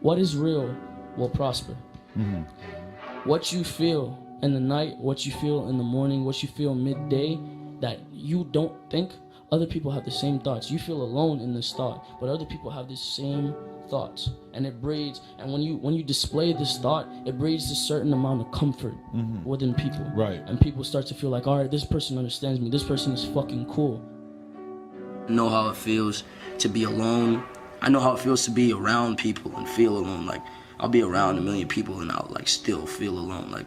what is real will prosper. Mm-hmm. What you feel in the night, what you feel in the morning, what you feel midday, that you don't think, other people have the same thoughts. You feel alone in this thought, but other people have the same thoughts, and it breeds. And when you display this thought, it breeds a certain amount of comfort within people. Right. And people start to feel like, all right, this person understands me. This person is fucking cool. I know how it feels to be alone. I know how it feels to be around people and feel alone. Like, I'll be around a million people and I'll like still feel alone. Like,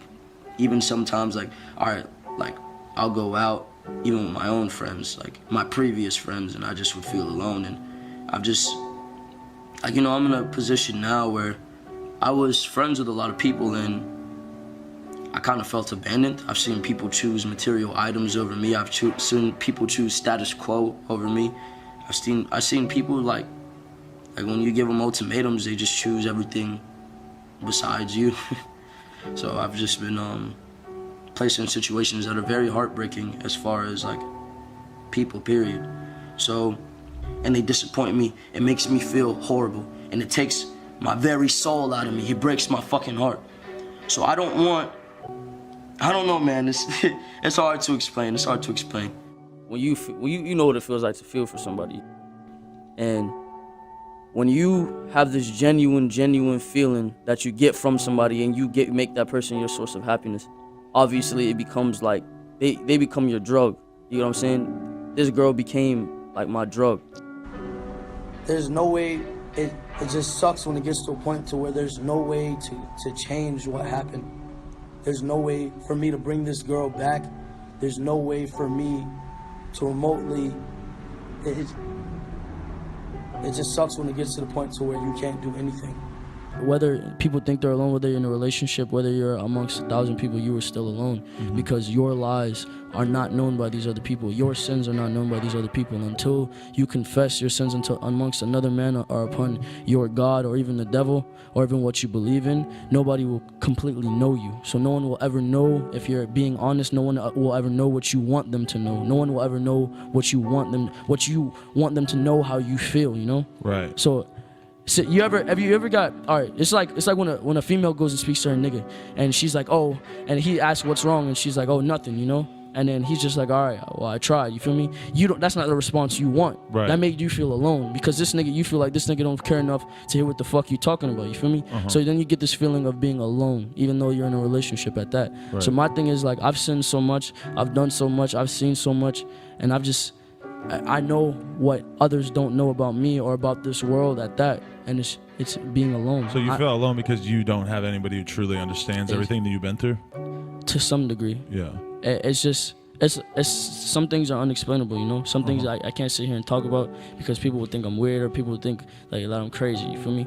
even sometimes, like, all right, like I'll go out even with my own friends, like my previous friends, and I just would feel alone. And I've just, like, you know, I'm in a position now where I was friends with a lot of people and I kind of felt abandoned. I've seen people choose material items over me. I've seen people choose status quo over me. I've seen people like when you give them ultimatums, they just choose everything besides you. So I've just been placed in situations that are very heartbreaking as far as like people, period. So, and they disappoint me. It makes me feel horrible, and it takes my very soul out of me. It breaks my fucking heart. So I don't know, man. It's hard to explain. It's hard to explain. When you know what it feels like to feel for somebody, and when you have this genuine feeling that you get from somebody, and you make that person your source of happiness, obviously it becomes like they become your drug. You know what I'm saying? This girl became like my drug. There's no way. It just sucks when it gets to a point to where there's no way to change what happened. There's no way for me to bring this girl back. There's no way for me to remotely. It just sucks when it gets to the point to where you can't do anything. Whether people think they're alone, whether you're in a relationship, whether you're amongst 1,000 people, you are still alone, because your lies are not known by these other people. Your sins are not known by these other people. Until you confess your sins amongst another man or upon your God or even the devil or even what you believe in, nobody will completely know you. So no one will ever know if you're being honest. No one will ever know what you want them to know. No one will ever know what you want them to know, how you feel, you know? Right. So have you ever got, all right, it's like when a female goes and speaks to her nigga and she's like, oh, and he asks what's wrong and she's like, oh, nothing, you know? And then he's just like, all right, well, I tried, you feel me? That's not the response you want. Right. That made you feel alone, because you feel like this nigga don't care enough to hear what the fuck you talking about, you feel me? So then you get this feeling of being alone, even though you're in a relationship at that. Right. So my thing is, like, I've sinned so much, I've done so much, I've seen so much, and I know what others don't know about me or about this world at that, and it's being alone. So you feel alone because you don't have anybody who truly understands everything that you've been through? To some degree. Yeah. It's just, some things are unexplainable, you know? Some things I can't sit here and talk about because people would think I'm weird, or people would think like that I'm crazy, you feel me?